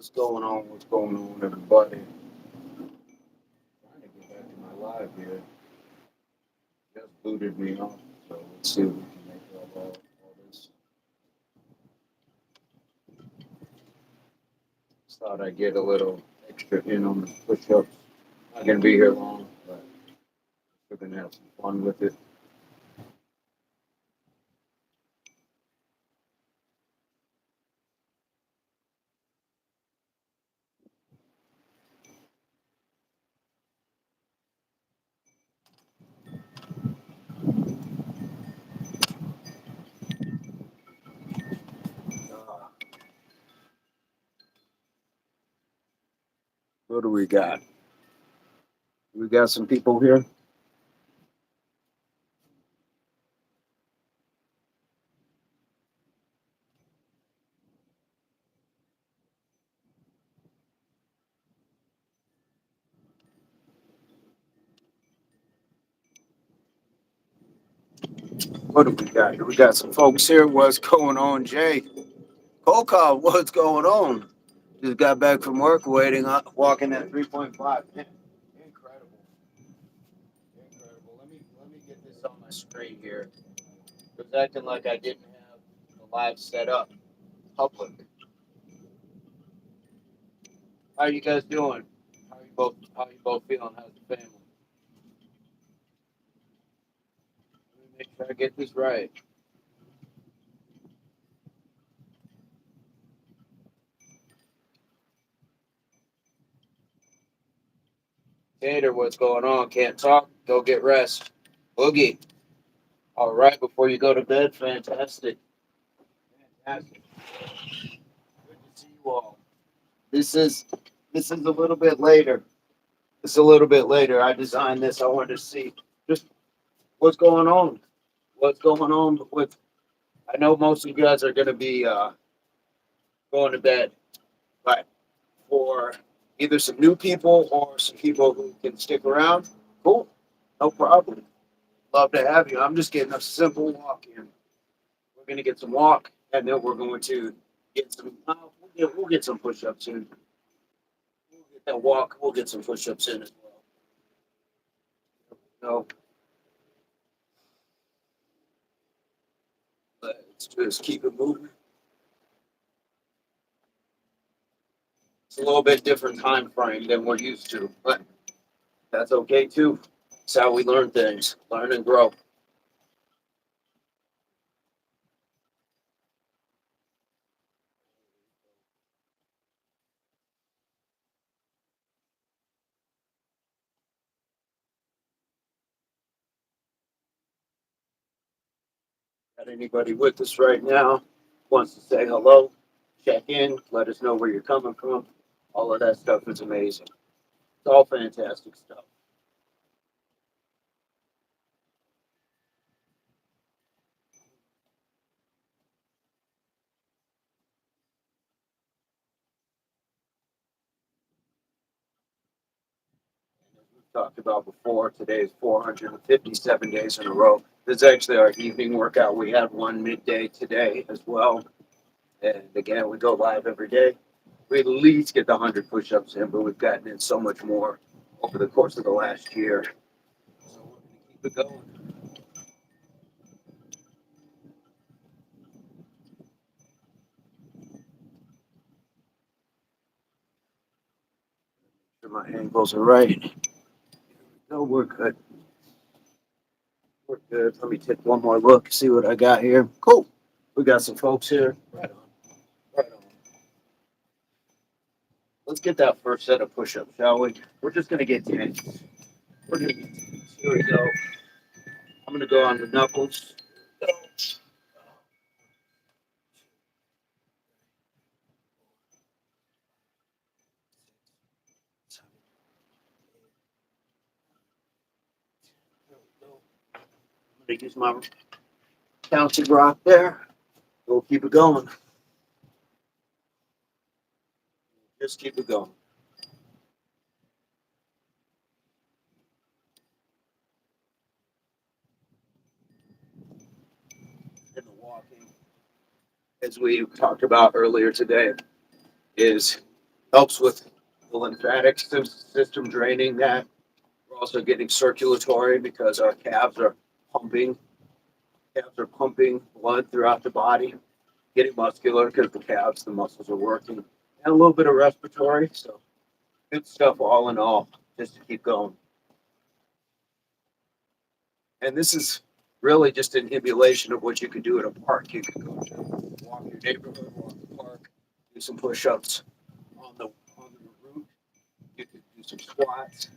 What's going on? What's going on, everybody? Trying to get back to my live here. Just booted me off, so let's see if we can make all this. Just thought I'd get a little extra in on the push-ups. Not gonna be here long, but we're gonna have some fun with it. Uh, what do we got? We got some people here. What do we got? We got some folks here. What's going on, Jay? Cold call. What's going on? Just got back from work, waiting, walking at 3.5. Incredible. Incredible. Let me get this on my screen here. It was acting like I didn't have the live set up public. How you guys doing? How you both feeling? How's the family? Let me make sure I get this right. Tater, what's going on? Can't talk? Go get rest. Boogie. All right, before you go to bed, fantastic. Fantastic. Good to see you all. This is this is a little bit later. It's a little bit later. I designed this. I wanted to see just what's going on. What's going on with? I know most of you guys are going to be going to bed, but for either some new people or some people who can stick around, cool, no problem. Love to have you. I'm just getting a simple walk in. We're going to get some walk, and then we're going to get some. We'll get some push-ups in. We'll get that walk. We'll get some push-ups in as well. So let's just keep it moving. It's a little bit different time frame than we're used to, but that's okay too. It's how we learn things, learn and grow. Got anybody with us right now? Wants to say hello, check in, let us know where you're coming from. All of that stuff is amazing. It's all fantastic stuff. As we've talked about before, today is 457 days in a row. This is actually our evening workout. We had one midday today as well. And again, we go live every day. We at least get the 100 push ups in, but we've gotten in so much more over the course of the last year. So we're going to keep it going. Sure my angles are right. No, we're good. We're good. Let me take one more look, see what I got here. Cool. We got some folks here. Right on. Right on. Let's get that first set of push ups, shall we? We're just going to get 10. We're going to get 10. Here we go. I'm going to go on the knuckles. I'm going to use my counting rock there. We'll keep it going. Just keep it going. And the walking, as we talked about earlier today, is Helps with the lymphatic system draining that. We're also getting circulatory because our calves are pumping blood throughout the body, getting muscular because the muscles are working, and a little bit of respiratory. So good stuff all in all, just to keep going. And this is really just an emulation of what you could do at a park. You could go to walk your neighborhood, walk the park, do some push-ups on the route. You could do some squats.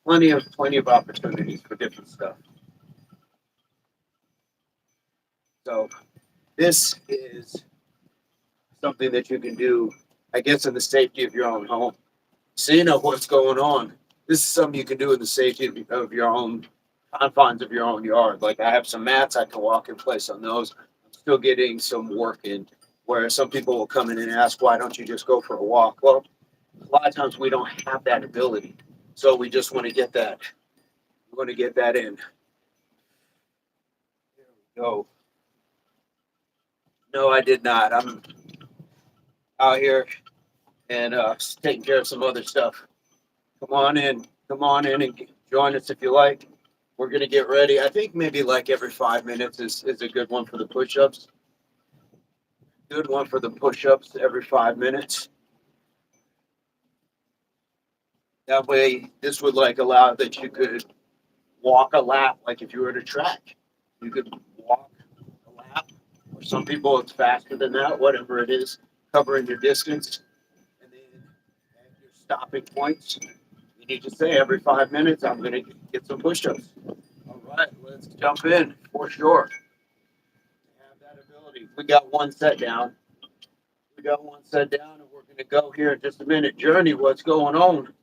Plenty of opportunities for different stuff. So this is something that you can do, I guess, in the safety of your own home. So you know what's going on. This is something you can do in the safety of your own confines of your own yard. Like I have some mats I can walk in place on those. I'm still getting some work in. Where some people will come in and ask, why don't you just go for a walk? Well, a lot of times we don't have that ability, so we just want to get that. We want to get that in. There we go. No, I did not. I'm out here and taking care of some other stuff. Come on in. Come on in and join us if you like. We're going to get ready. I think maybe like every 5 minutes is a good one for the push-ups. Good one for the push-ups every 5 minutes. That way, this would like allow that you could walk a lap. Like if you were at a track, you could walk a lap. Or some people, it's faster than that, whatever it is, covering your distance. And then at your stopping points, you need to say every 5 minutes, I'm going to get some push-ups. All right, let's jump in for sure. Have that ability. We got one set down. And we're going to go here in just a minute. Journey, what's going on?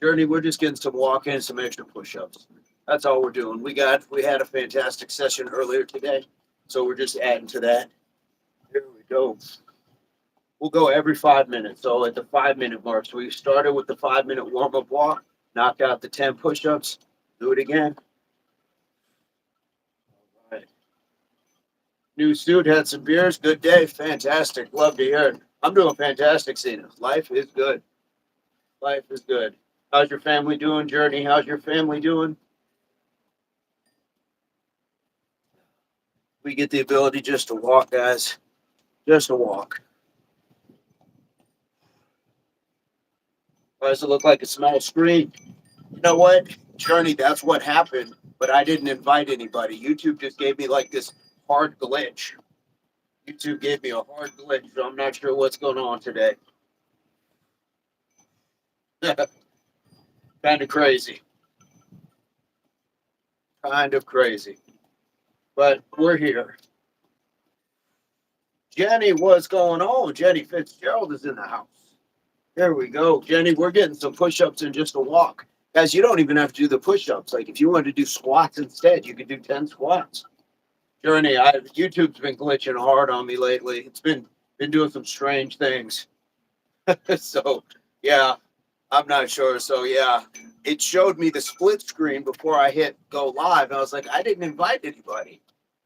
Journey, we're just getting some walk-in, some extra push-ups. That's all we're doing. We had a fantastic session earlier today, so we're just adding to that. Here we go. We'll go every 5 minutes. So at the 5 minute mark, so we started with the 5 minute warm-up walk, knocked out the 10 push-ups, do it again. All right. New suit, had some beers. Good day. Fantastic. Love to hear it. I'm doing fantastic, Cena. Life is good. Life is good. How's your family doing, Journey? How's your family doing? We get the ability just to walk, guys. Just to walk. Why does it look like a small screen? You know what? Journey, that's what happened, but I didn't invite anybody. YouTube just gave me like this hard glitch. YouTube gave me a hard glitch, so I'm not sure what's going on today. Kind of crazy. Kind of crazy. But we're here. Jenny, what's going on? Jenny Fitzgerald is in the house. There we go. Jenny, we're getting some push-ups in just a walk. Guys, you don't even have to do the push-ups. Like if you want to do squats instead, you could do 10 squats. Journey, YouTube's been glitching hard on me lately. It's been doing some strange things. So yeah, I'm not sure. So yeah, it showed me the split screen before I hit go live. I was like, I didn't invite anybody.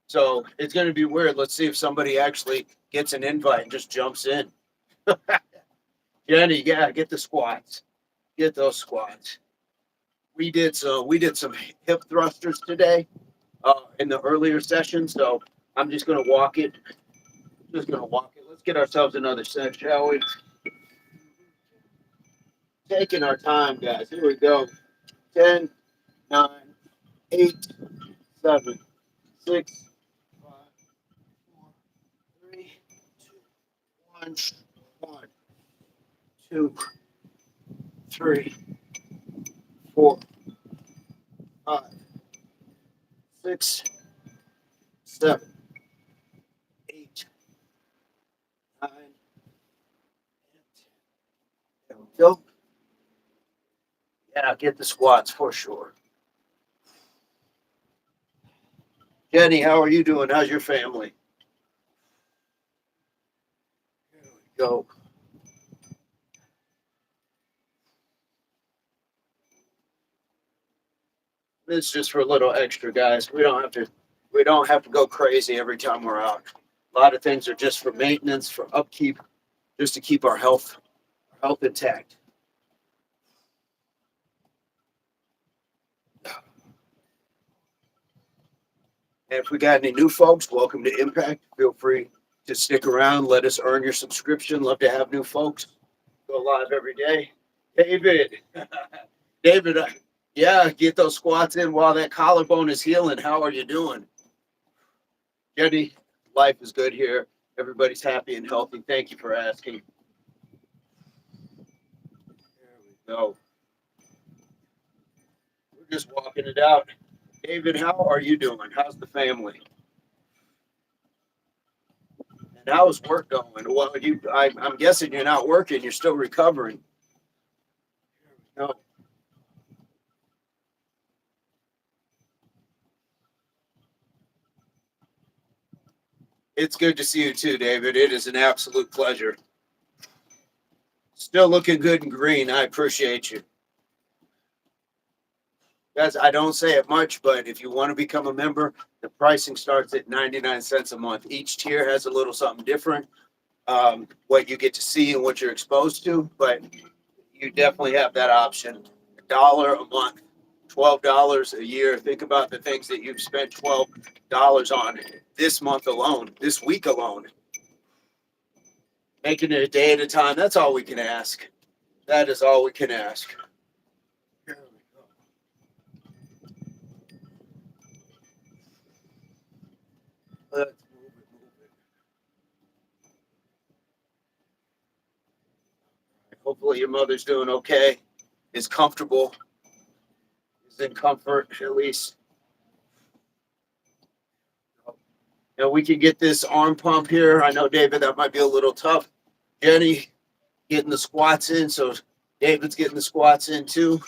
So it's going to be weird. Let's see if somebody actually gets an invite and just jumps in. Jenny, yeah, get the squats. Get those squats. We did some hip thrusters today in the earlier session. So I'm just going to walk it. Just going to walk it. Let's get ourselves another set, shall we? Taking our time, guys. Here we go. 10, 9, 8, 7, 6, 5, 4, 3, 2, 1, 2, 3, 4, 5, 6, 7, 8, 9, 10. There we go. Yeah, get the squats for sure. Jenny, how are you doing? How's your family? Here we go. This is just for a little extra, guys. We don't have to go crazy every time we're out. A lot of things are just for maintenance, for upkeep, just to keep our health health intact. And if we got any new folks, welcome to Impact. Feel free to stick around. Let us earn your subscription. Love to have new folks. Go live every day. David, David, yeah, get those squats in while that collarbone is healing. How are you doing? Jenny, life is good here. Everybody's happy and healthy. Thank you for asking. There we go. We're just walking it out. David, how are you doing? How's the family? And how's work going? Well, I'm guessing you're not working. You're still recovering. No. It's good to see you too, David. It is an absolute pleasure. Still looking good and green. I appreciate you. Guys, I don't say it much, but if you want to become a member, the pricing starts at 99 cents a month. Each tier has a little something different, what you get to see and what you're exposed to, but you definitely have that option. $1 a month, $12 a year. Think about the things that you've spent $12 on this month alone, this week alone. Making it a day at a time. That's all we can ask. That is all we can ask. Here we go. Let's move it. Hopefully your mother's doing okay, is comfortable, is in comfort at least. Now we can get this arm pump here. I know, David, that might be a little tough. Jenny getting the squats in, so David's getting the squats in too.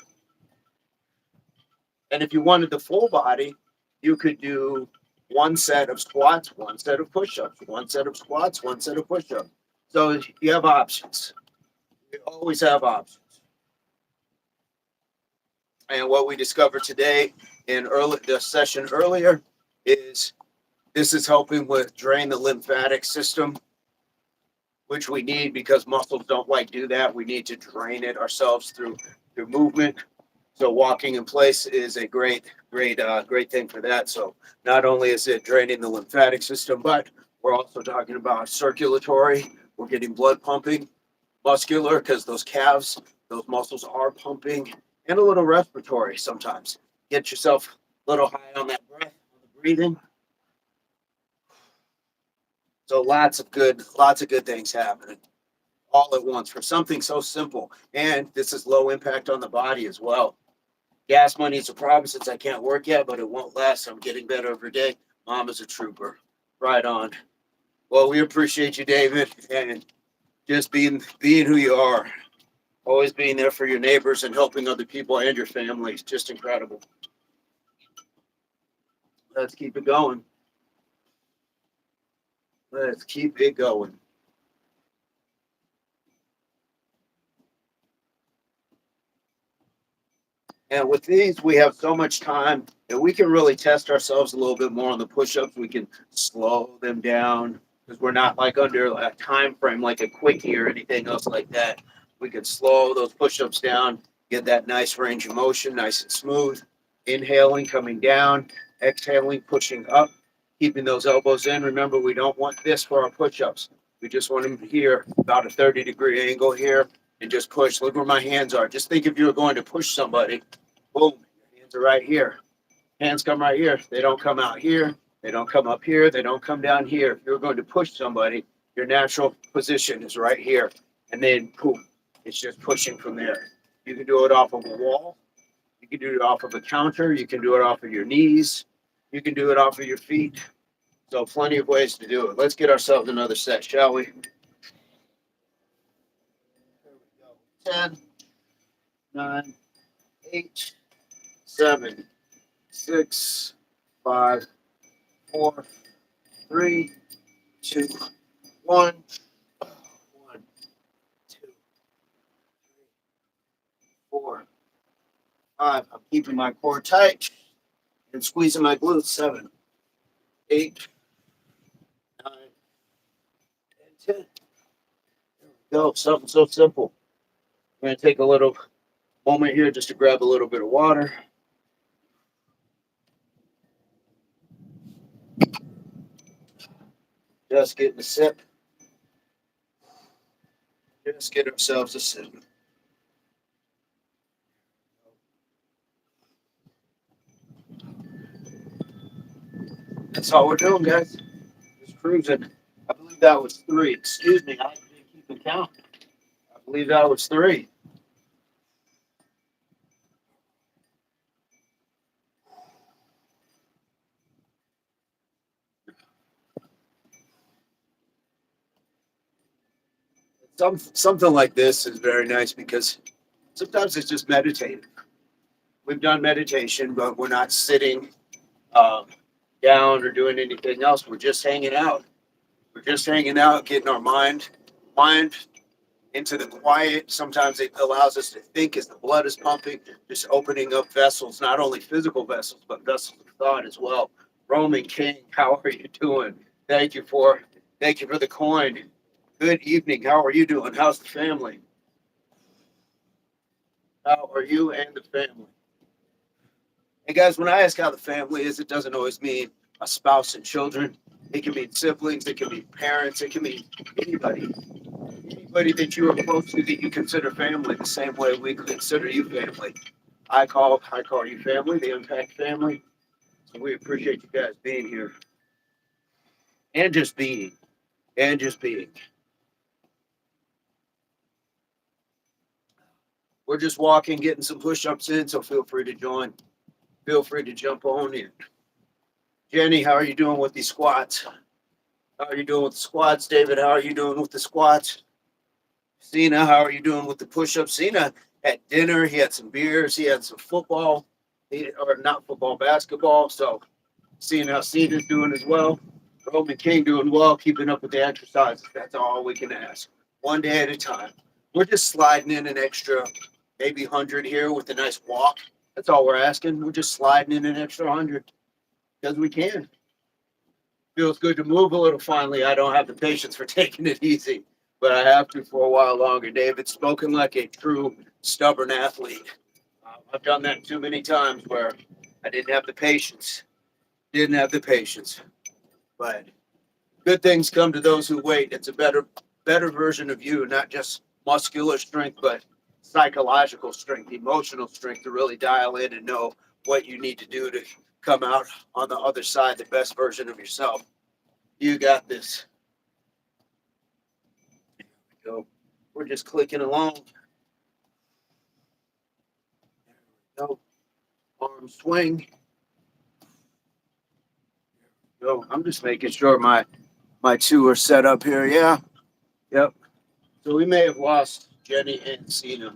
And if you wanted the full body, you could do one set of squats, one set of push-ups, one set of squats, one set of push-ups. So you have options. You always have options. And what we discovered today in the session earlier is this is helping with drain the lymphatic system, which we need because muscles don't like do that. We need to drain it ourselves through movement. So walking in place is a great thing for that. So not only is it draining the lymphatic system, but we're also talking about circulatory. We're getting blood pumping, muscular, because those calves, those muscles are pumping, and a little respiratory sometimes. Get yourself a little high on that breath, on the breathing. So lots of good things happening all at once for something so simple. And this is low impact on the body as well. Gas money is a problem since I can't work yet, but it won't last. I'm getting better every day. Mom is a trooper. Right on. Well, we appreciate you, David, and just being who you are. Always being there for your neighbors and helping other people and your families. Just incredible. Let's keep it going. Let's keep it going. And with these, we have so much time that we can really test ourselves a little bit more on the push-ups. We can slow them down because we're not like under a time frame like a quickie or anything else like that. We can slow those push-ups down, get that nice range of motion, nice and smooth. Inhaling, coming down, exhaling, pushing up, keeping those elbows in. Remember, we don't want this for our push-ups. We just want them here, about a 30-degree angle here, and just push. Look where my hands are. Just think if you were going to push somebody, boom, your hands are right here. Hands come right here. They don't come out here. They don't come up here. They don't come down here. If you're going to push somebody, your natural position is right here. And then, boom, it's just pushing from there. You can do it off of a wall. You can do it off of a counter. You can do it off of your knees. You can do it off of your feet. So plenty of ways to do it. Let's get ourselves another set, shall we? There we go. 10, 9, 8, 7, 6, 5, 4, 3, 2, 1. 1, 2, 3, 4, 5. I'm keeping my core tight and squeezing my glutes. 7, 8, 9, and 10. There we go. Something so simple. I'm going to take a little moment here just to grab a little bit of water. Just getting a sip. Just get ourselves a sip. That's all we're doing, guys. Just cruising. I believe that was 3. Excuse me, I didn't keep the count. I believe that was 3. Something like this is very nice because sometimes it's just meditative. We've done meditation, but we're not sitting um, down or doing anything else. We're just hanging out. We're just hanging out, getting our mind into the quiet. Sometimes it allows us to think as the blood is pumping, just opening up vessels, not only physical vessels, but vessels of thought as well. Roman King, how are you doing? Thank you for the coin. Good evening. How are you doing? How's the family? How are you and the family? Hey guys, when I ask how the family is, it doesn't always mean a spouse and children. It can mean siblings, it can be parents, it can mean anybody. Anybody that you are close to that you consider family the same way we consider you family. I call you family, the Impact family. So we appreciate you guys being here. And just being. And just being. We're just walking, getting some push-ups in, so feel free to join. Feel free to jump on in. Jenny, how are you doing with these squats? How are you doing with the squats? David, how are you doing with the squats? Cena, how are you doing with the push-ups? Cena had dinner, he had some beers, he had some football, or not football, basketball. So seeing how Cena's doing as well. Roman King doing well, keeping up with the exercises. That's all we can ask. One day at a time. We're just sliding in an extra maybe 100 here with a nice walk. That's all we're asking. We're just sliding in an extra 100 because we can. Feels good to move a little finally. I don't have the patience for taking it easy, but I have to for a while longer. David, spoken like a true stubborn athlete. I've done that too many times where I didn't have the patience. Didn't have the patience. But good things come to those who wait. It's a better version of you, not just muscular strength, but psychological strength, emotional strength to really dial in and know what you need to do to come out on the other side, the best version of yourself. You got this. There we go. We're just clicking along. There we go. Arm swing. Go. I'm just making sure my two are set up here. Yeah. Yep. So we may have lost Jenny and Cena,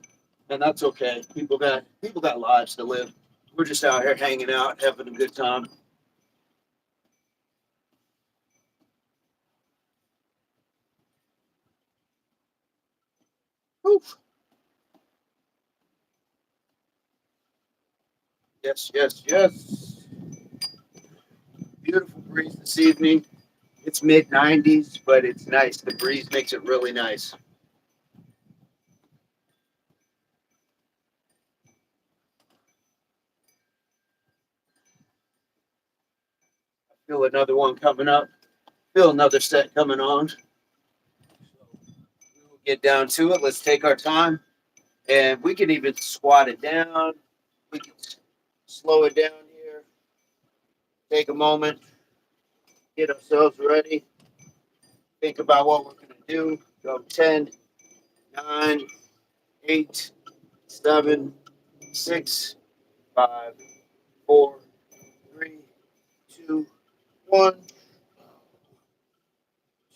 and that's okay. People got lives to live. We're just out here hanging out, having a good time. Oof. Yes, yes, yes. Beautiful breeze this evening. It's mid 90s, but it's nice. The breeze makes it really nice. Feel another one coming up. Feel another set coming on. We'll get down to it. Let's take our time. And we can even squat it down. We can slow it down here. Take a moment. Get ourselves ready. Think about what we're going to do. Go 10, 9, 8, 7, 6, 5, 4, 3, 2, 1,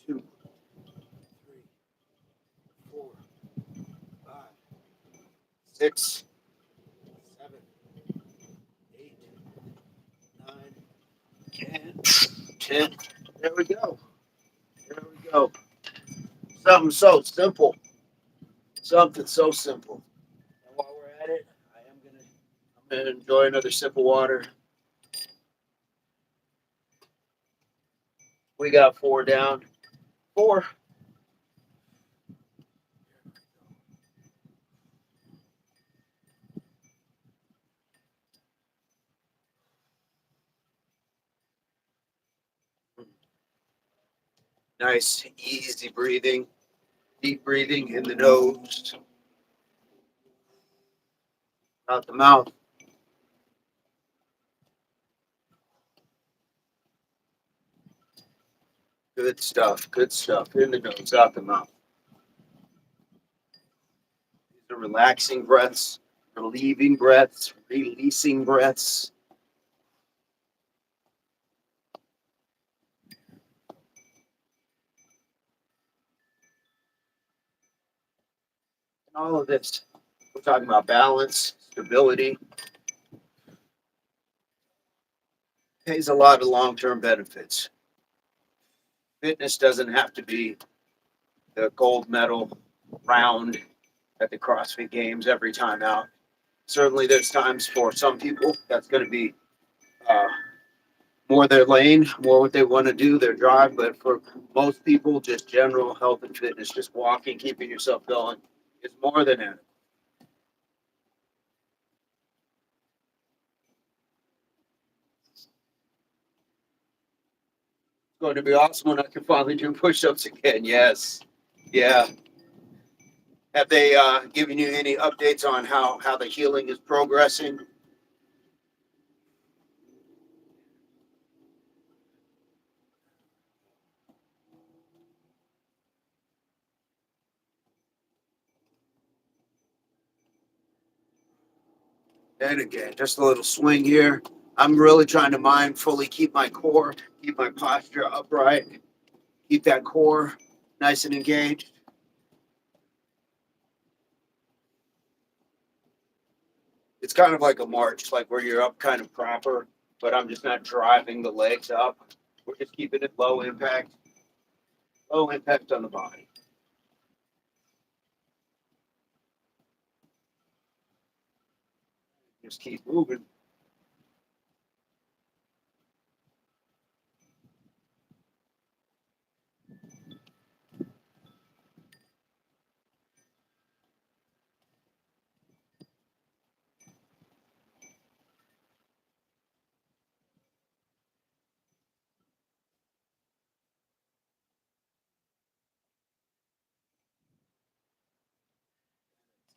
2, 3, 4, 5, 6, 7, 8, 9, 10. There we go. There we go. Something so simple. Something so simple. And while we're at it, I'm gonna enjoy another sip of water. We got 4 down. 4. Nice, easy breathing, deep breathing in the nose, out the mouth. Good stuff, good stuff. In the nose, out the mouth. These are relaxing breaths, relieving breaths, releasing breaths. And all of this, we're talking about balance, stability, pays a lot of long-term benefits. Fitness doesn't have to be the gold medal round at the CrossFit Games every time out. Certainly, there's times for some people that's going to be uh, more their lane, more what they want to do, their drive. But for most people, just general health and fitness, just walking, keeping yourself going is more than enough. It's going to be awesome when I can finally do push-ups again. Yes, yeah. Have they given you any updates on how the healing is progressing? And again, just a little swing here. I'm really trying to mindfully keep my core, keep my posture upright, keep that core nice and engaged. It's kind of like a march, like where you're up kind of proper, but I'm just not driving the legs up. We're just keeping it low impact on the body. Just keep moving.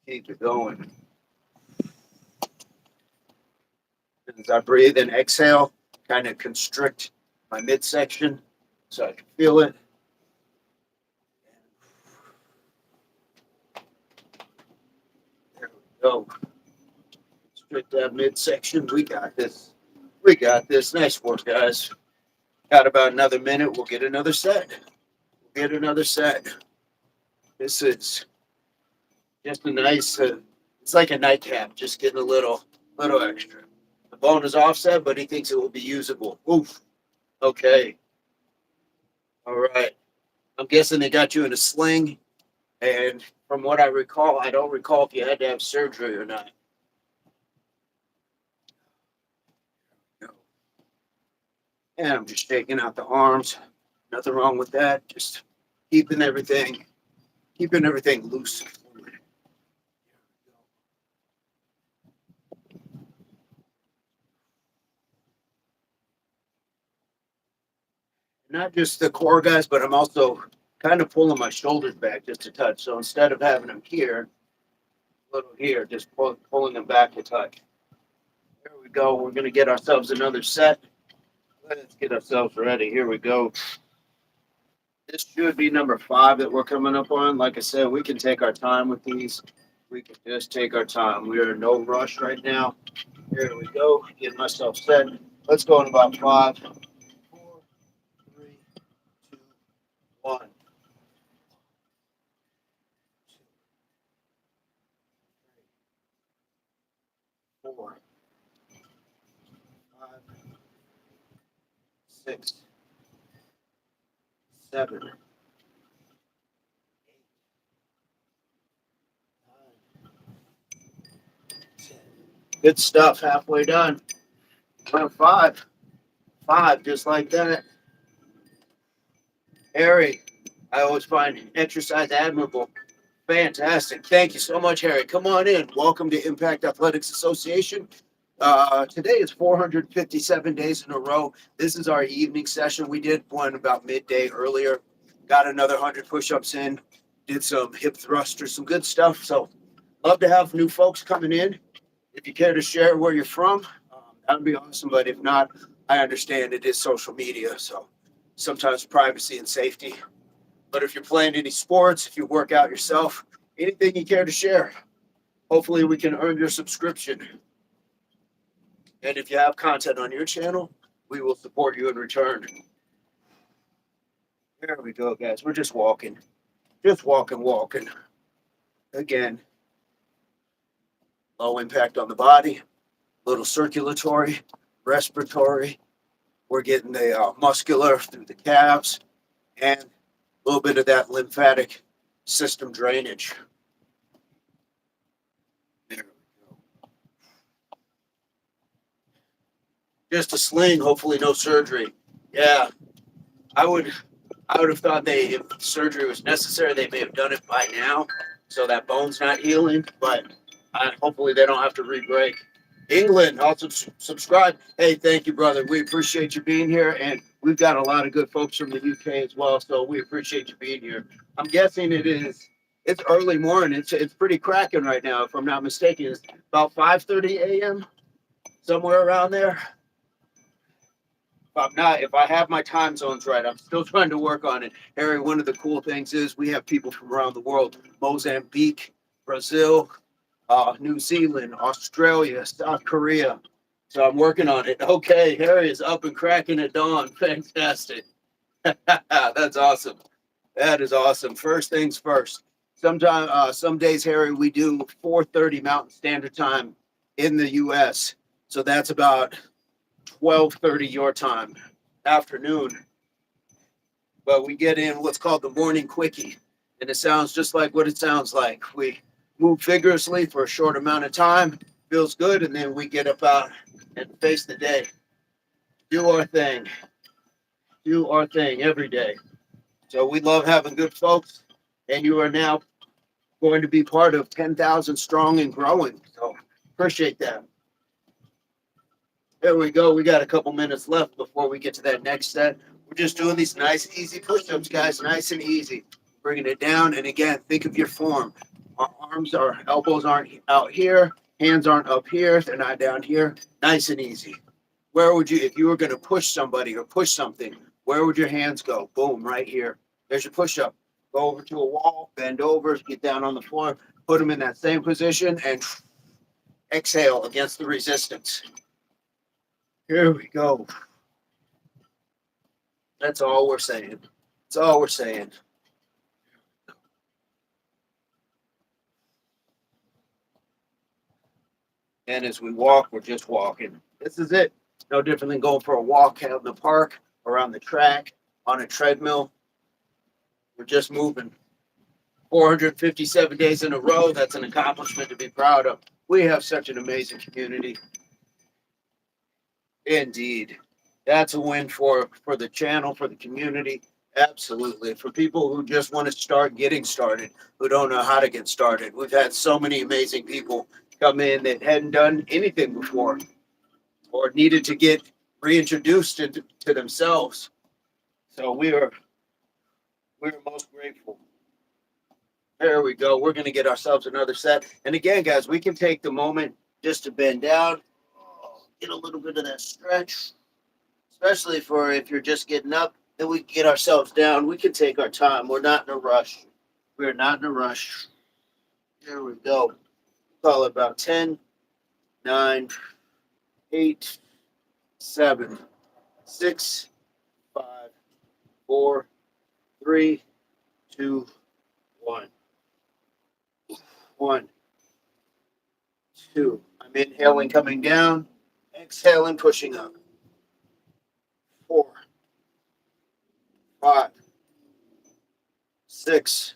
Keep it going. As I breathe and exhale, kind of constrict my midsection so I can feel it. There we go. Constrict that midsection. We got this. We got this. Nice work, guys. Got about another minute. We'll get another set. We'll get another set. This is just a nice, it's like a nightcap, just getting a little extra. The bone is offset, but he thinks it will be usable. Oof. Okay. All right. I'm guessing they got you in a sling. And from what I recall, I don't recall if you had to have surgery or not. No. And I'm just shaking out the arms. Nothing wrong with that. Just keeping everything loose. Not just the core guys, but I'm also kind of pulling my shoulders back just a touch. So instead of having them here, a little here, just pulling them back a touch. There we go. We're going to get ourselves another set. Let's get ourselves ready. Here we go. This should be number 5 that we're coming up on. Like I said, we can take our time with these. We can just take our time. We are in no rush right now. Here we go. Get myself set. Let's go in about 5, 4, 3, 2, 1. 4, 5, 6, 7, 8, 9, 10. Good stuff. Halfway done. 5. 5, just like that. Harry, I always find exercise admirable. Fantastic. Thank you so much, Harry. Come on in. Welcome to Impact Athletics Association. Today is 457 days in a row. This is our evening session. We did one about midday earlier. Got another 100 push-ups in. Did some hip thrusters, some good stuff. So love to have new folks coming in. If you care to share where you're from, that would be awesome. But if not, I understand it is social media. So sometimes privacy and safety. But if you're playing any sports, if you work out yourself, anything you care to share, hopefully we can earn your subscription. And if you have content on your channel, we will support you in return. There we go, guys. We're just walking. Just walking. Again, low impact on the body, little circulatory, respiratory. We're getting the muscular through the calves and a little bit of that lymphatic system drainage. There we go. Just a sling, hopefully no surgery. Yeah, I would have thought if surgery was necessary, they may have done it by now, so that bone's not healing. But hopefully they don't have to re-break. England, also subscribe. Hey, thank you, brother. We appreciate you being here, and we've got a lot of good folks from the UK as well, so we appreciate you being here. I'm guessing it's early morning. It's pretty cracking right now, if I'm not mistaken. It's about 5:30 a.m., somewhere around there. If I have my time zones right, I'm still trying to work on it. Harry, one of the cool things is we have people from around the world: Mozambique, Brazil, New Zealand, Australia, South Korea. So I'm working on it. Okay, Harry is up and cracking at dawn. Fantastic. That's awesome. That is awesome. First things first. Some days, Harry, we do 4:30 Mountain Standard Time in the U.S. So that's about 12:30 your time, afternoon. But we get in what's called the morning quickie, and it sounds just like what it sounds like. We move vigorously for a short amount of time, feels good, and then we get up out and face the day. Do our thing every day. So we love having good folks, and you are now going to be part of 10,000 strong and growing. So appreciate that. There we go. We got a couple minutes left before we get to that next set. We're just doing these nice, easy push-ups, guys. Nice and easy. Bringing it down. And again, think of your form. Our elbows aren't out here. Hands aren't up here. They're not down here. Nice and easy. Where would you, if you were going to push somebody or push something, where would your hands go? Boom, right here. There's your push-up. Go over to a wall, bend over, get down on the floor, put them in that same position, and exhale against the resistance. Here we go. That's all we're saying. That's all we're saying. And as we walk, we're just walking. This is it. No different than going for a walk out in the park, around the track, on a treadmill. We're just moving. 457 days in a row. That's an accomplishment to be proud of. We have such an amazing community. Indeed. That's a win for the channel, for the community. Absolutely. For people who just want to start getting started, who don't know how to get started. We've had so many amazing people come in that hadn't done anything before or needed to get reintroduced to themselves. So we're most grateful. There we go. We're going to get ourselves another set. And again, guys, we can take the moment just to bend down, get a little bit of that stretch, especially for if you're just getting up, then we can get ourselves down. We can take our time. We're not in a rush. We're not in a rush. There we go. Call it about 10, 9, 8, 7, 6, 5, 4, 3, 2, 1. 1, 2. I'm inhaling, coming down. Exhaling, pushing up. 4, 5, 6,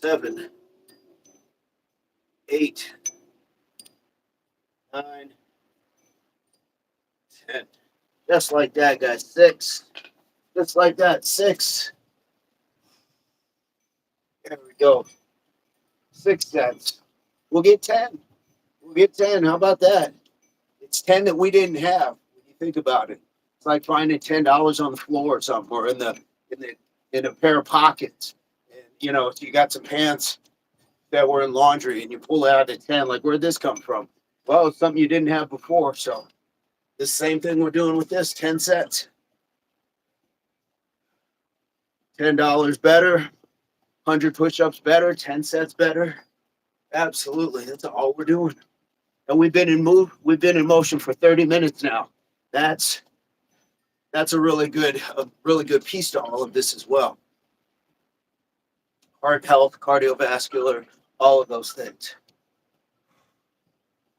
7, 8, 9, 10. Just like that, guys. 6. Just like that. 6. There we go. 6 sets. We'll get 10. We'll get 10. How about that? It's 10 that we didn't have when you think about it. It's like finding $10 on the floor or something, or in in the in a pair of pockets. And so you got some pants that were in laundry, and you pull it out at 10. Like, where'd this come from? Well, it's something you didn't have before. So the same thing we're doing with this 10 sets. $10 better, 100 push-ups better, 10 sets better. Absolutely, that's all we're doing. And we've been in motion for 30 minutes now. That's a really good piece to all of this as well. Heart health, cardiovascular, all of those things.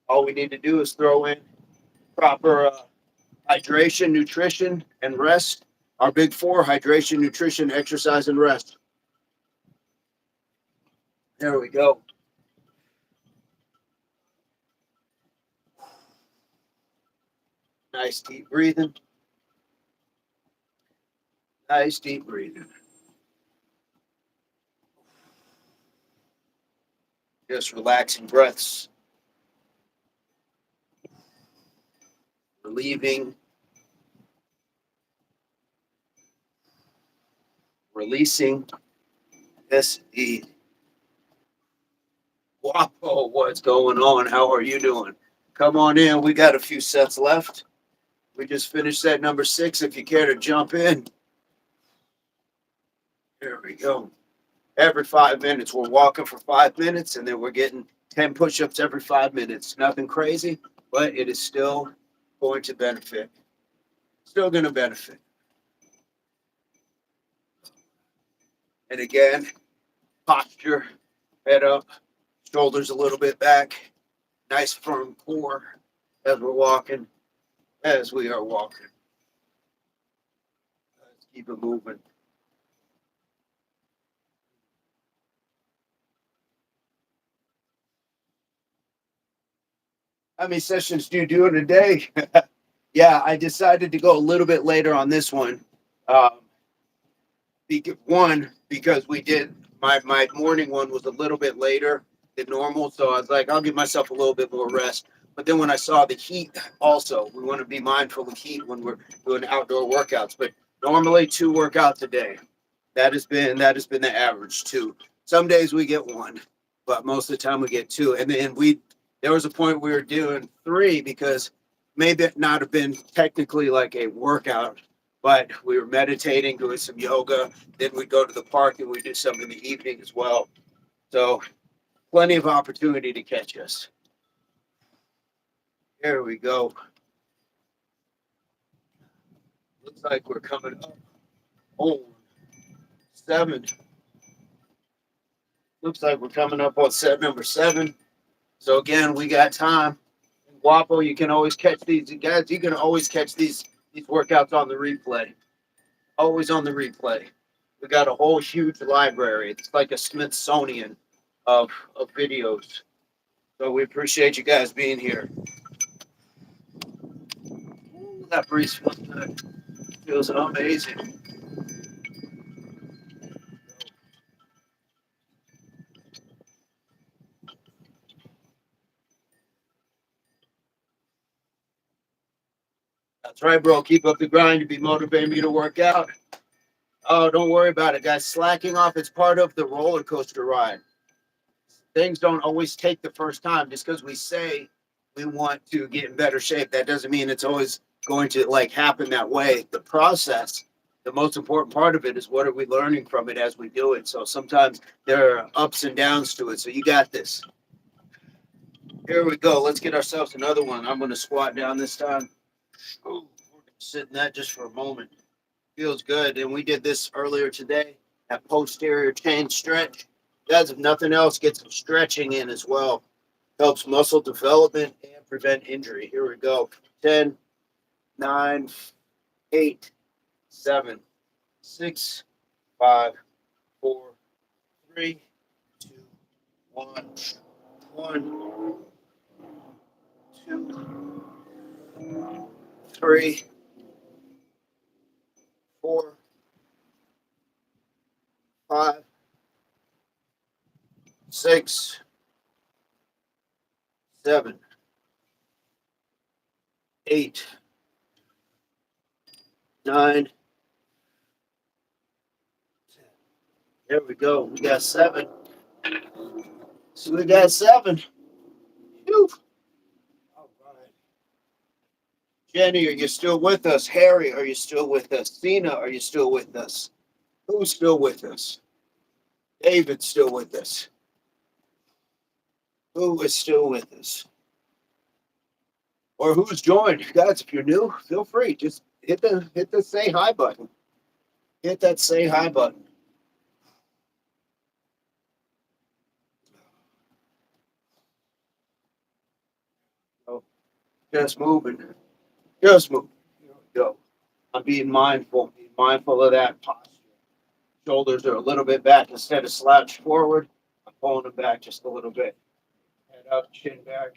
All we need to do is throw in proper hydration, nutrition, and rest. Our big four: hydration, nutrition, exercise, and rest. There we go. Nice deep breathing. Nice deep breathing. Just relaxing breaths. Relieving. Releasing. Yes, indeed. WAPO, what's going on? How are you doing? Come on in. We got a few sets left. We just finished set number 6. If you care to jump in. There we go. Every 5 minutes, we're walking for 5 minutes, and then we're getting 10 push-ups every 5 minutes. Nothing crazy, but it is still going to benefit. Still going to benefit. And again, posture, head up, shoulders a little bit back, nice firm core as we're walking, as we are walking. Let's keep it moving. How many sessions do you do in a day? Yeah, I decided to go a little bit later on this one. Because we did my morning one was a little bit later than normal, so I was like, I'll give myself a little bit more rest. But then when I saw the heat, also we want to be mindful of heat when we're doing outdoor workouts. But normally 2 workouts a day. That has been the average 2. Some days we get 1, but most of the time we get 2. And then there was a point we were doing 3 because maybe it not have been technically like a workout, but we were meditating, doing some yoga. Then we'd go to the park and we'd do some in the evening as well. So plenty of opportunity to catch us. Here we go. Looks like we're coming up on 7. Looks like we're coming up on set number 7. So again, we got time. In WAPO, you can always catch these. Guys, you can always catch these workouts on the replay. Always on the replay. We got a whole huge library. It's like a Smithsonian of videos. So we appreciate you guys being here. Ooh, that breeze feels good. Feels amazing. That's right, bro. Keep up the grind. You be motivating me to work out. Oh, don't worry about it, guys. Slacking off, it's part of the roller coaster ride. Things don't always take the first time. Just because we say we want to get in better shape, that doesn't mean it's always going to happen that way. The process, the most important part of it is what are we learning from it as we do it. So sometimes there are ups and downs to it. So you got this. Here we go. Let's get ourselves another one. I'm going to squat down this time. Ooh, we're going to sit in that just for a moment. Feels good. And we did this earlier today. That posterior chain stretch. Guys, if nothing else, get some stretching in as well. Helps muscle development and prevent injury. Here we go. 10, 9, 8, 7, 6, 5, 4, 3, 2, 1. 1, 2, 3, 4, 5, 6, 7, 8, 9, There we go. We got 7. So we got 7. Whew. All right. Jenny, are you still with us? Harry, are you still with us? Cena, are you still with us? Who's still with us? David's still with us. Who is still with us? Or who's joined? Guys, if you're new, feel free. Just hit the say hi button. Hit that say hi button. Oh, just moving. Just moving. Here we go. I'm being mindful. Being mindful of that posture. Shoulders are a little bit back instead of slouched forward. I'm pulling them back just a little bit. Head up, chin back.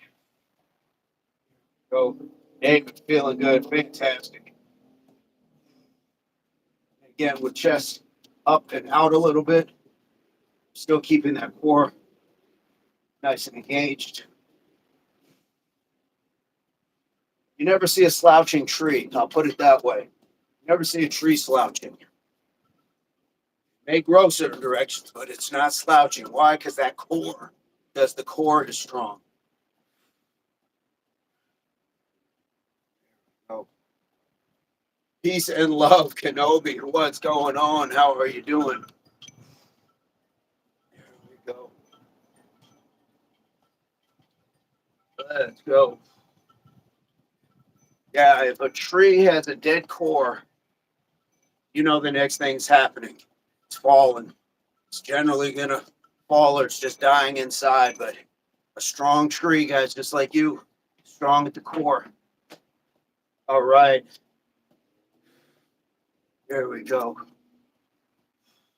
Go. David's feeling good. Fantastic. Again, with chest up and out a little bit. Still keeping that core nice and engaged. You never see a slouching tree. I'll put it that way. You never see a tree slouching. It may grow certain directions, but it's not slouching. Why? Because that core, because the core is strong. Oh. Peace and love, Kenobi. What's going on? How are you doing? There we go. Let's go. Yeah, if a tree has a dead core, you know the next thing's happening. It's falling. It's generally going to fall or it's just dying inside. But a strong tree, guys, just like you, strong at the core. All right. There we go.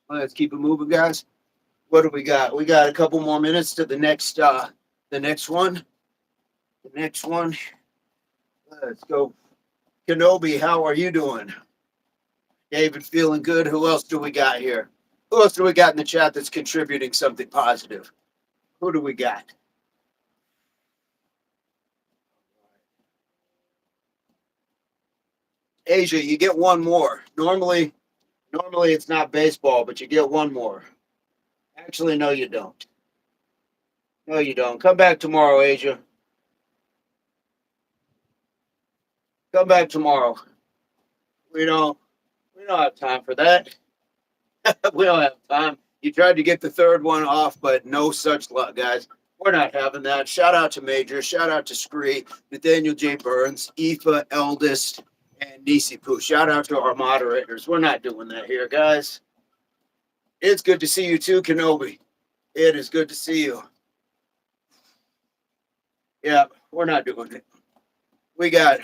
Let's keep it moving, guys. What do we got? We got a couple more minutes to the next one. The next one. Let's go. Kenobi, how are you doing? David, feeling good. Who else do we got here? Who else do we got in the chat that's contributing something positive? Who do we got? Asia, you get one more. Normally it's not baseball, but you get one more. Actually, no, you don't. No, you don't. Come back tomorrow, Asia. Come back tomorrow. We don't have time for that. We don't have time. You tried to get the third one off, but no such luck, guys. We're not having that. Shout out to Major. Shout out to Scree, Nathaniel J. Burns, Aoife Eldest, and Nisi Poo. Shout out to our moderators. We're not doing that here, guys. It's good to see you too, Kenobi. It is good to see you. Yeah, we're not doing it. We got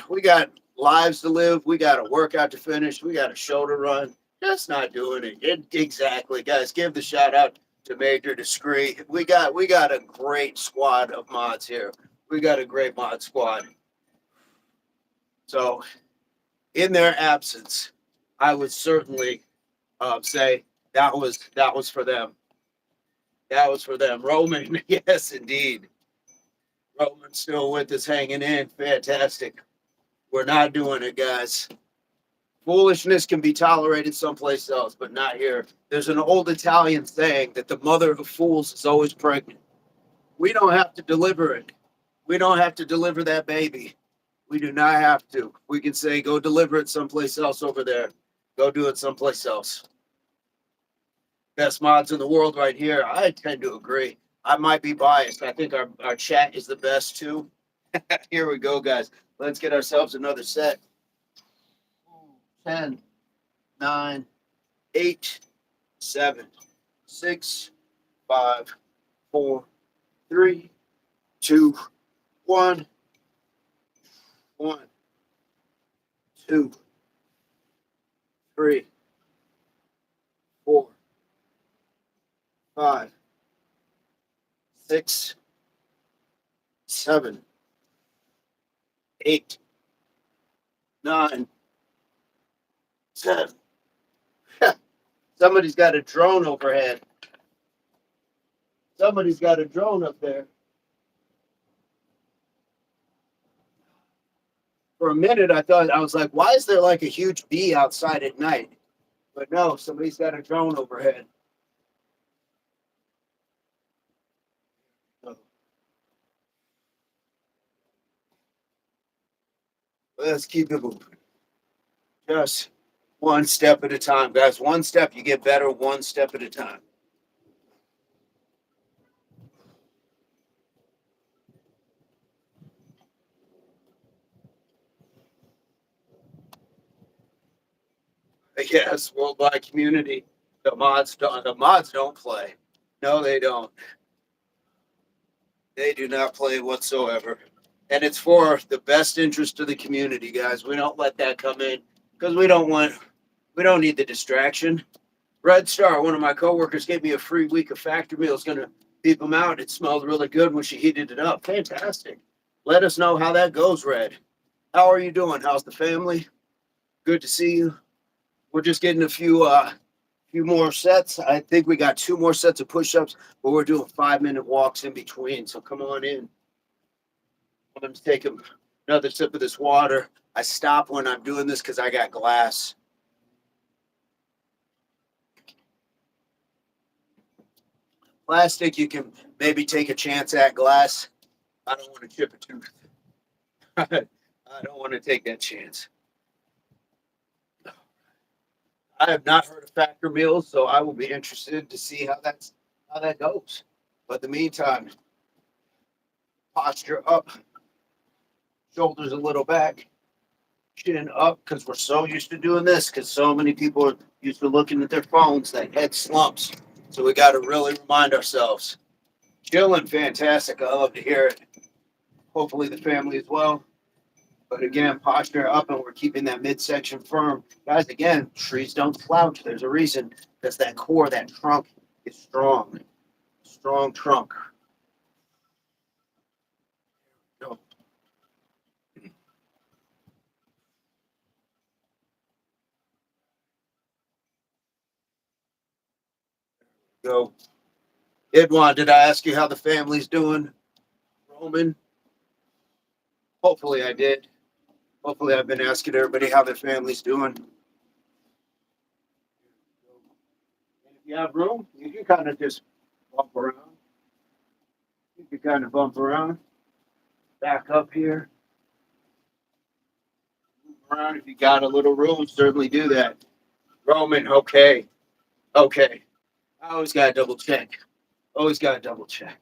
lives to live. We got a workout to finish. We got a show to run. Just not doing it. Exactly, guys. Give the shout out to Major, to Scree. We got a great squad of mods here. We got a great mod squad. So, in their absence, I would certainly say that was for them. That was for them. Roman, yes, indeed. Roman's still with us, hanging in. Fantastic. We're not doing it, guys. Foolishness can be tolerated someplace else, but not here. There's an old Italian saying that the mother of fools is always pregnant. We don't have to deliver it. We don't have to deliver that baby. We do not have to. We can say, go deliver it someplace else over there. Go do it someplace else. Best mods in the world right here. I tend to agree. I might be biased. I think our chat is the best too. Here we go, guys. Let's get ourselves another set. 10, 9, 8, 7, 6, 5, 4, 3, 2, 1, 1, 2, 3, 4, 5, 6, 7, 8, 9, 10. Somebody's got a drone overhead. Somebody's got a drone up there. For a minute, I was like, why is there like a huge bee outside at night? But no, somebody's got a drone overhead. Let's keep it moving. Just one step at a time, guys. One step, you get better one step at a time. Yes, worldwide community. The mods don't play. No, they don't. They do not play whatsoever. And it's for the best interest of the community, guys. We don't let that come in because we don't need the distraction. Red Star, one of my coworkers, gave me a free week of factory meals. Going to beep them out. It smelled really good when she heated it up. Fantastic. Let us know how that goes, Red. How are you doing? How's the family? Good to see you. We're just getting a few more sets. I think we got 2 more sets of push-ups, but we're doing 5-minute walks in between. So come on in. I'm going to take another sip of this water. I stop when I'm doing this because I got glass. Plastic, you can maybe take a chance at. Glass, I don't want to chip a tooth. I don't want to take that chance. I have not heard of factor meals, so I will be interested to see how that goes. But in the meantime, posture up, shoulders a little back, chin up, because we're so used to doing this, because so many people are used to looking at their phones, that head slumps. So we got to really remind ourselves. Chilling, fantastic. I love to hear it. Hopefully the family as well. But again, posture up, and we're keeping that midsection firm. Guys, again, trees don't slouch. There's a reason. Because that core, that trunk is strong. Strong trunk. Go. Go. Edwan, did I ask you how the family's doing? Roman? Hopefully I did. Hopefully I've been asking everybody how their family's doing. And if you have room, you can kind of just bump around. You can kind of bump around. Back up here. Move around. If you got a little room, certainly do that. Roman, okay. Okay. I always got to double check. Always got to double check.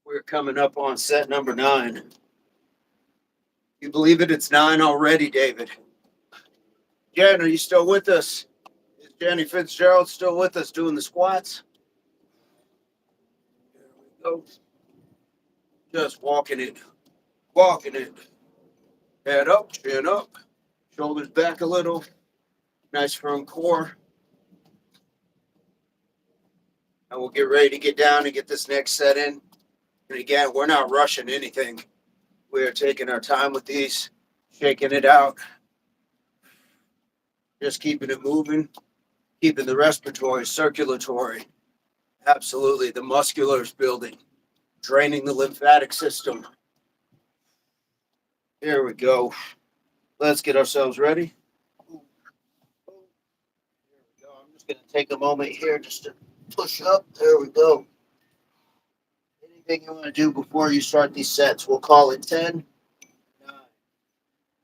We're coming up on set number 9. You believe it? It's 9 already, David. Jen, are you still with us? Is Jenny Fitzgerald still with us doing the squats? There we go. Just walking it. Walking it. Head up, chin up. Shoulders back a little. Nice firm core. And we'll get ready to get down and get this next set in. And again, we're not rushing anything. We're taking our time with these, shaking it out, just keeping it moving, keeping the respiratory, circulatory, absolutely the muscular is building, draining the lymphatic system. Here we go. Let's get ourselves ready. Here we go. I'm just going to take a moment here just to push up. There we go. Anything you want to do before you start these sets, we'll call it 10, 9,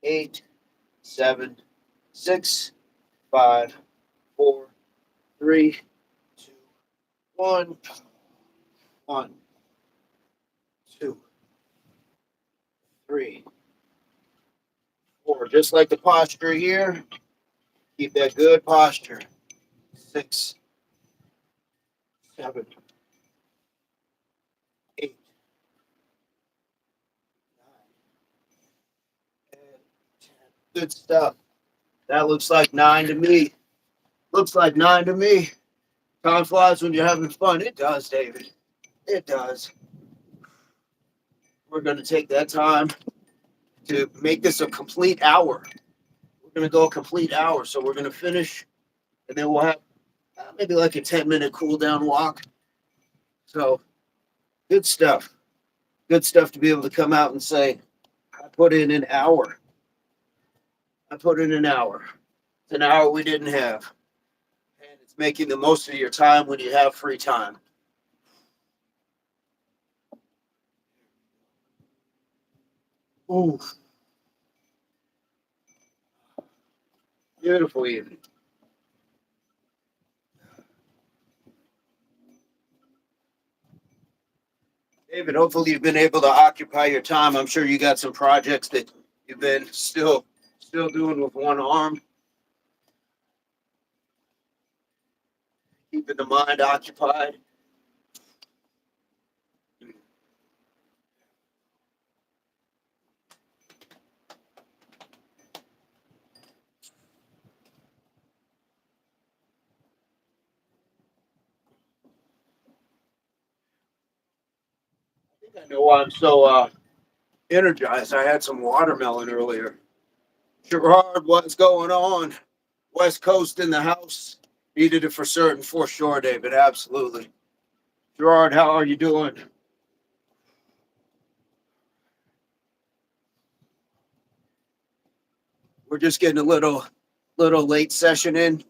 8, 7, 6, 5, 4, 3, 2, 1. 1, 2, 3, 4. Just like the posture here. Keep that good posture. 6, 7, 8, 9, and 10. Good stuff. That looks like 9 to me. Looks like 9 to me. Time flies when you're having fun. It does, David. It does. We're going to take that time to make this a complete hour. We're going to go a complete hour. So we're going to finish, and then we'll have maybe like a 10-minute cool down walk. So good stuff. Good stuff to be able to come out and say, I put in an hour. I put in an hour. It's an hour we didn't have. And it's making the most of your time when you have free time. Ooh. Beautiful evening. David, hopefully you've been able to occupy your time. I'm sure you got some projects that you've been still doing with one arm, keeping the mind occupied. I think I know why I'm so energized. I had some watermelon earlier. Gerard, what's going on? West Coast in the house. Needed it for certain, for sure, David. Absolutely. Gerard, how are you doing? We're just getting a little late session in,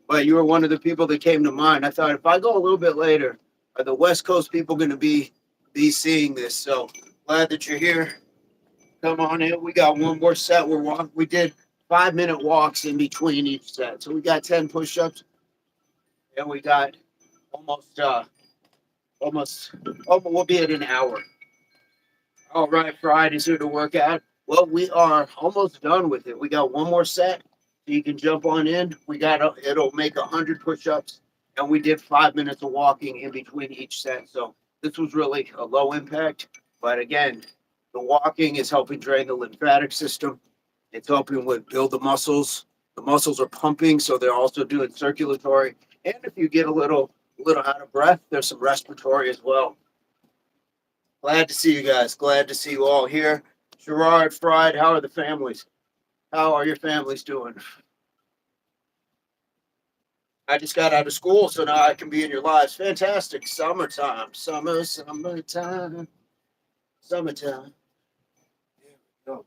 but you were one of the people that came to mind. I thought if I go a little bit later, are the West Coast people going to be seeing this? So glad that you're here. Come on in. We got one more set. We did 5-minute walks in between each set, so we got 10 push-ups, and we got almost almost we'll be at an hour. All right, Friday's here to work out. Well, we are almost done with it. We got one more set, so you can jump on in. It'll make 100 push-ups, and we did 5 minutes of walking in between each set. So this was really a low impact, but again, the walking is helping drain the lymphatic system. It's helping with build the muscles. The muscles are pumping, so they're also doing circulatory. And if you get a little out of breath, there's some respiratory as well. Glad to see you guys. Glad to see you all here. Gerard, Fried, how are the families? How are your families doing? I just got out of school, so now I can be in your lives. Fantastic. Summertime. Summertime. Summertime. There we go.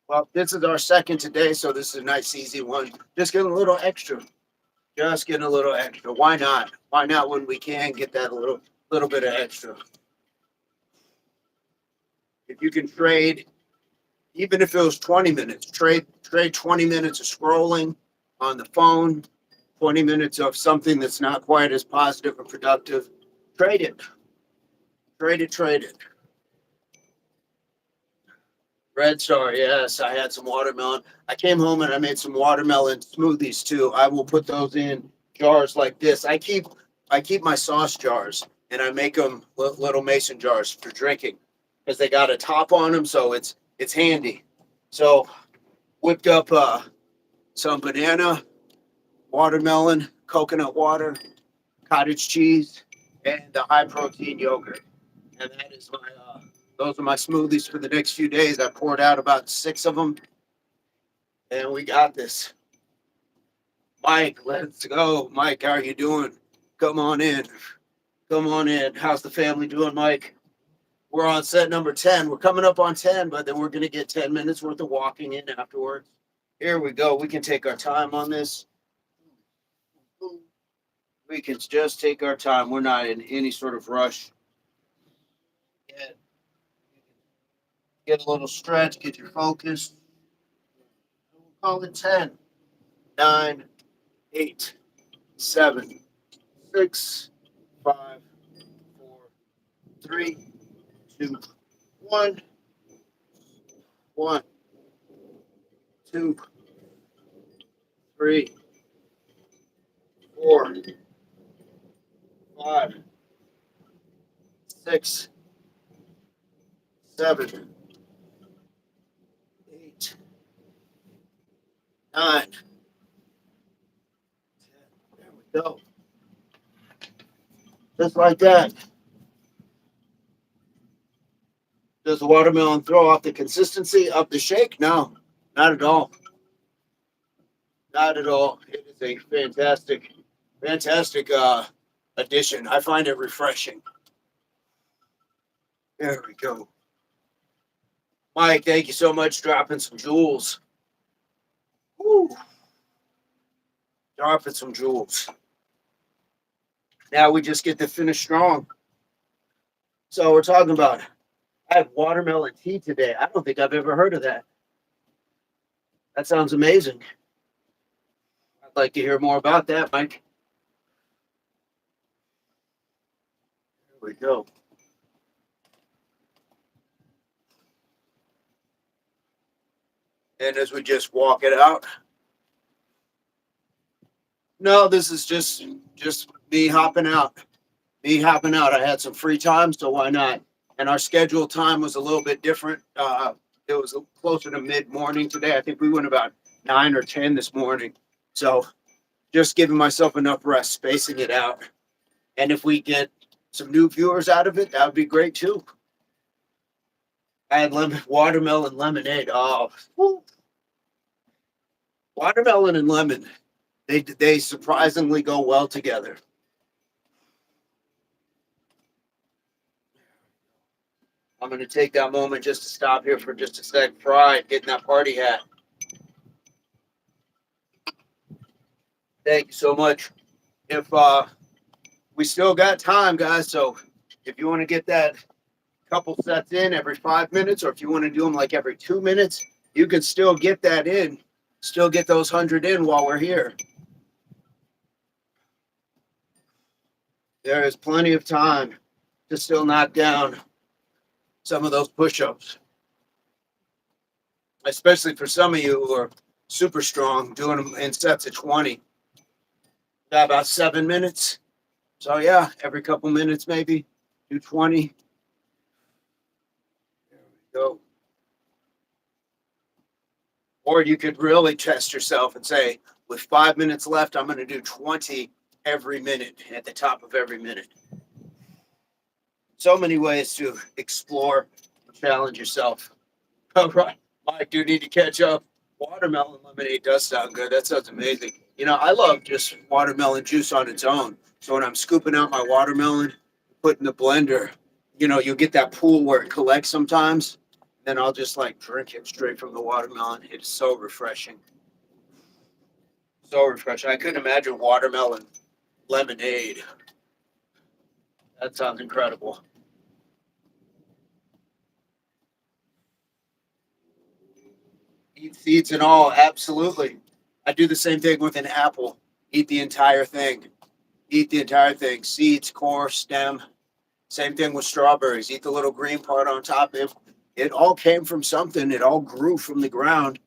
Well, this is our second today, so this is a nice, easy one. Just getting a little extra. Just getting a little extra. Why not? Why not when we can get that little bit of extra? If you can trade, even if it was 20 minutes, trade 20 minutes of scrolling on the phone, 20 minutes of something that's not quite as positive or productive. Trade it. Trade it, trade it. Red Star, yes, I had some watermelon. I came home and I made some watermelon smoothies too. I will put those in jars like this. I keep my sauce jars and I make them little mason jars for drinking because they got a top on them, so it's handy. So whipped up some banana, watermelon, coconut water, cottage cheese, and the high protein yogurt. And that is those are my smoothies for the next few days. I poured out about 6 of them, and we got this. Mike, let's go. Mike, how are you doing? Come on in. Come on in. How's the family doing, Mike? We're on set number 10. We're coming up on 10, but then we're going to get 10 minutes worth of walking in afterwards. Here we go. We can take our time on this. We can just take our time. We're not in any sort of rush. Get a little stretch, get your focus. We'll call it 10, 9, 8, 7, 6, 5, 4, 3, 2, 1. 1, 2, 3, 4, 5, 6, 7, 8, 9, 10. There we go. Just like that. Does the watermelon throw off the consistency of the shake? No, not at all. Not at all. It is a fantastic addition. I find it refreshing. There we go. Mike, thank you so much. Dropping some jewels. dropping some jewels. Now we just get to finish strong. So we're talking about, I have watermelon tea today. I don't think I've ever heard of that. That sounds amazing. I'd like to hear more about that, Mike. Here we go. And as we just walk it out. No, this is just me hopping out. I had some free time, so why not? And our scheduled time was a little bit different. It was closer to mid-morning today. I think we went about 9 or 10 this morning. So just giving myself enough rest, spacing it out. And if we get some new viewers out of it, that would be great too. I had watermelon lemonade. Oh, woo. Watermelon and lemon, they surprisingly go well together. I'm going to take that moment just to stop here for just a sec. Pride, getting that party hat. Thank you so much. If we still got time, guys, so if you want to get that couple sets in every 5 minutes, or if you want to do them like every 2 minutes, you can still get that in. Still get those 100 in while we're here. There is plenty of time to still knock down some of those push-ups, especially for some of you who are super strong, doing them in sets of 20. Got about 7 minutes. So yeah, every couple minutes maybe, do 20. There we go. Or you could really test yourself and say, with 5 minutes left, I'm going to do 20 every minute at the top of every minute. So many ways to explore and challenge yourself. All right, I do need to catch up. Watermelon lemonade does sound good. That sounds amazing. You know, I love just watermelon juice on its own. So when I'm scooping out my watermelon, put in the blender, you know, you'll get that pool where it collects sometimes. Then I'll just like drink it straight from the watermelon. It's so refreshing. So refreshing. I couldn't imagine watermelon lemonade. That sounds incredible. Eat seeds and all, absolutely. I do the same thing with an apple. Eat the entire thing. Eat the entire thing. Seeds, core, stem. Same thing with strawberries. Eat the little green part on top. It all came from something. It all grew from the ground.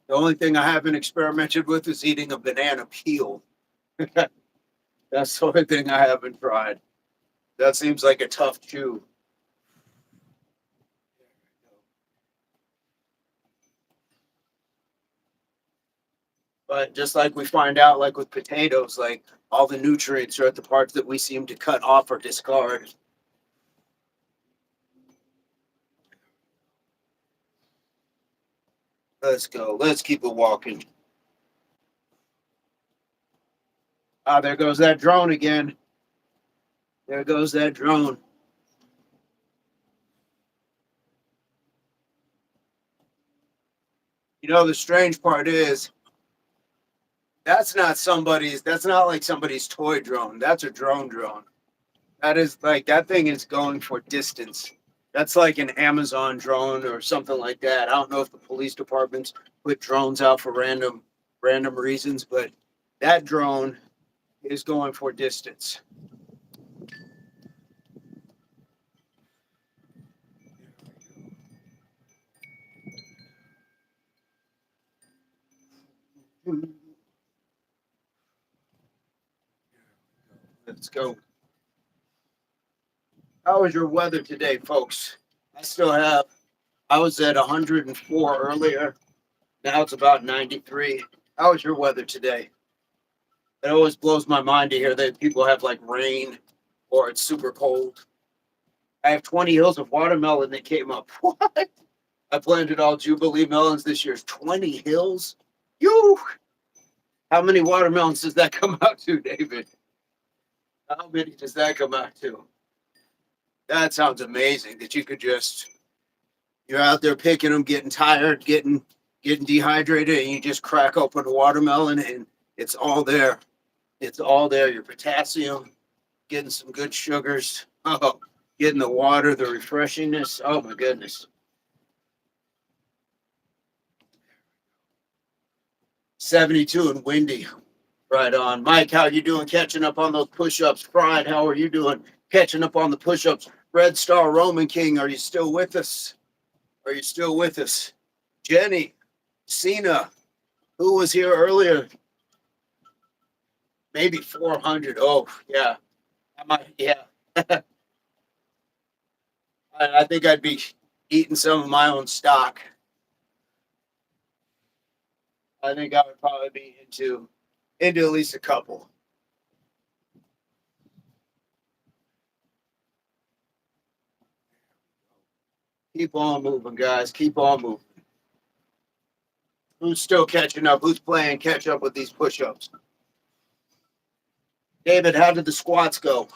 The only thing I haven't experimented with is eating a banana peel. That's the only thing I haven't tried. That seems like a tough chew. But just like we find out, like with potatoes, like all the nutrients are at the parts that we seem to cut off or discard. Let's go. Let's keep it walking. Ah, there goes that drone again. There goes that drone. You know, the strange part is that's not like somebody's toy drone. That's a drone. That is like, that thing is going for distance. That's like an Amazon drone or something like that. I don't know if the police departments put drones out for random reasons, but that drone is going for distance. Let's go. How was your weather today, folks? I was at 104 earlier. Now it's about 93. How was your weather today? It always blows my mind to hear that people have like rain or it's super cold. I have 20 hills of watermelon that came up. What? I planted all Jubilee melons this year. 20 hills? You? How many watermelons does that come out to, David? How many does that come out to? That sounds amazing that you could you're out there picking them, getting tired, getting dehydrated, and you just crack open a watermelon and It's all there. It's all there. Your potassium, getting some good sugars. Oh, getting the water, the refreshingness. Oh my goodness. 72 and windy. Right on. Mike, how you doing? Catching up on those push-ups. Fried, how are you doing? Catching up on the push-ups. Red Star Roman King, are you still with us? Are you still with us? Jenny, Cena, who was here earlier? Maybe 400. Oh, yeah. Yeah. I think I'd be eating some of my own stock. I think I would probably be into at least a couple. Keep on moving, guys. Keep on moving. Who's still catching up? Who's playing catch up with these push-ups? David, how did the squats go?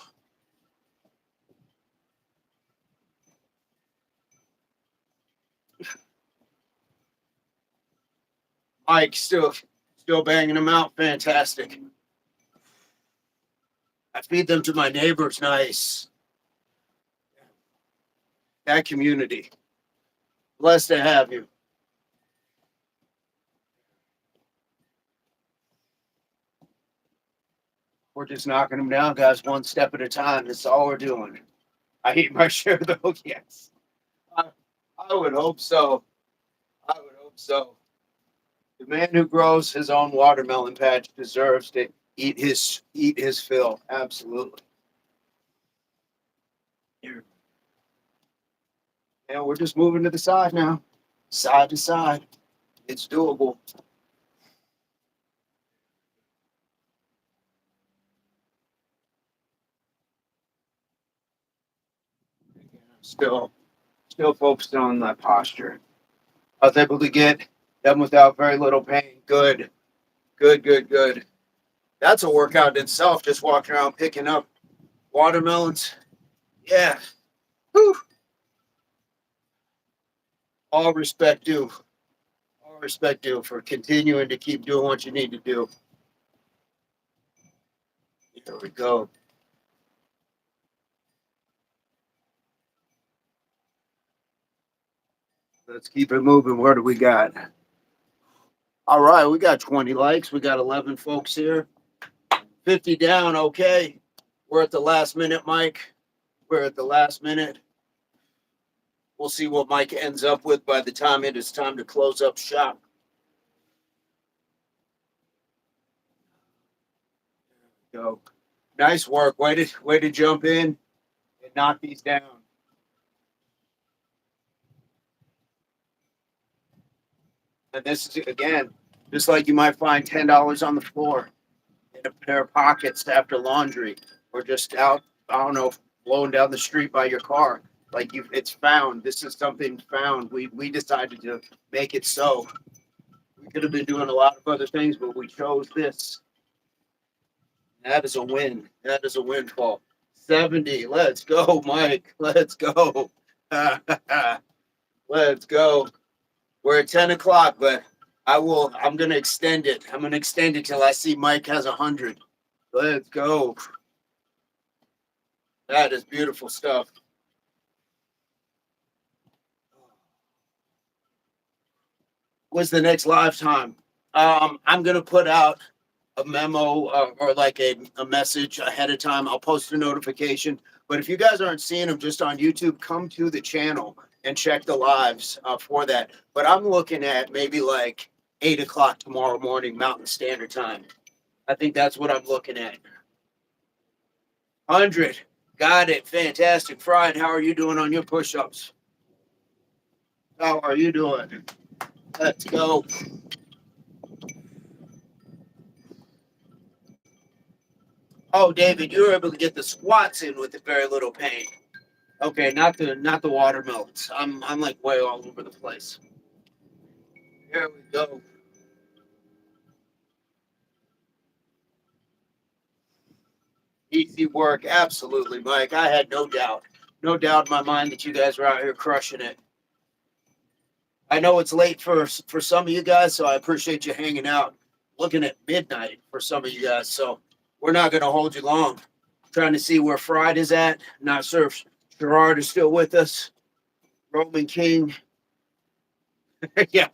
Mike, still banging them out. Fantastic. I feed them to my neighbors. Nice. That community. Blessed to have you. We're just knocking them down, guys, one step at a time. That's all we're doing. I eat my share of those. Yes. I would hope so. I would hope so. The man who grows his own watermelon patch deserves to eat his fill. Absolutely. Here. And we're just moving to the side now. Side to side. It's doable. Still focused on my posture. I was able to get them without very little pain. Good. That's a workout in itself, just walking around picking up watermelons. Yeah. Whew. All respect due. All respect due for continuing to keep doing what you need to do. Here we go. Let's keep it moving. What do we got? All right, we got 20 likes. We got 11 folks here. 50 down. Okay. We're at the last minute, Mike. We're at the last minute. We'll see what Mike ends up with by the time it is time to close up shop. Go. Nice work. Way to jump in and knock these down. And this is, again, just like you might find $10 on the floor in a pair of pockets after laundry or just out, I don't know, blowing down the street by your car. Like it's found. This is something found. We decided to make it so. We could have been doing a lot of other things, but we chose this. That is a win. That is a windfall. 70. Let's go, Mike. Let's go. Let's go. We're at 10 o'clock, but I'm going to extend it. I'm going to extend it till I see Mike has 100. Let's go. That is beautiful stuff. What's the next live time? I'm going to put out a memo or like a message ahead of time. I'll post a notification. But if you guys aren't seeing them just on YouTube, come to the channel and check the lives for that. But I'm looking at maybe like 8 o'clock tomorrow morning, Mountain Standard Time. I think that's what I'm looking at. 100. Got it. Fantastic. Fried, how are you doing on your push-ups? How are you doing? Let's go. Oh, David, you were able to get the squats in with very little pain. Okay, not the watermelons. I'm like way all over the place. Here we go. Easy work, absolutely, Mike. I had no doubt in my mind that you guys were out here crushing it. I know it's late for some of you guys, so I appreciate you hanging out. looking at midnight for some of you guys. So we're not going to hold you long. Trying to see where Fried is at. Not sure if Gerard is still with us. Roman King. Yeah.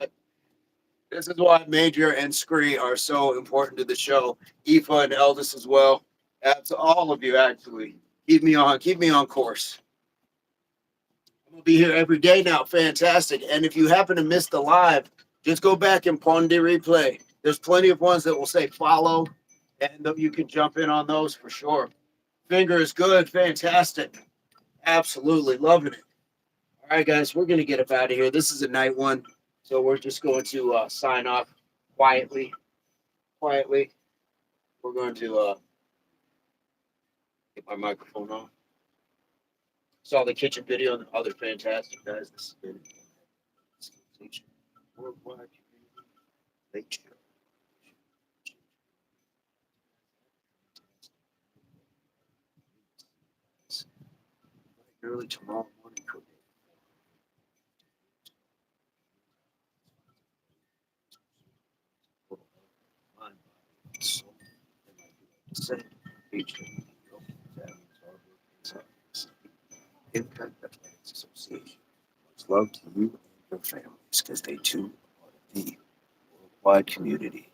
This is why Major and Scree are so important to the show. Aoife and Eldest as well. That's all of you, actually. Keep me on course. I'm gonna be here every day now. Fantastic. And if you happen to miss the live, just go back and pon de replay. There's plenty of ones that will say follow, and you can jump in on those for sure. Finger is good. Fantastic. Absolutely loving it. All right, guys, we're gonna get up out of here. This is a night one, so we're just going to sign off quietly. Quietly. We're going to get my microphone on. Saw the kitchen video and the other fantastic guys. This has been worldwide late show. Early tomorrow morning cooking. Impact Athletics Association. Much love to you and your families because they too are the worldwide community.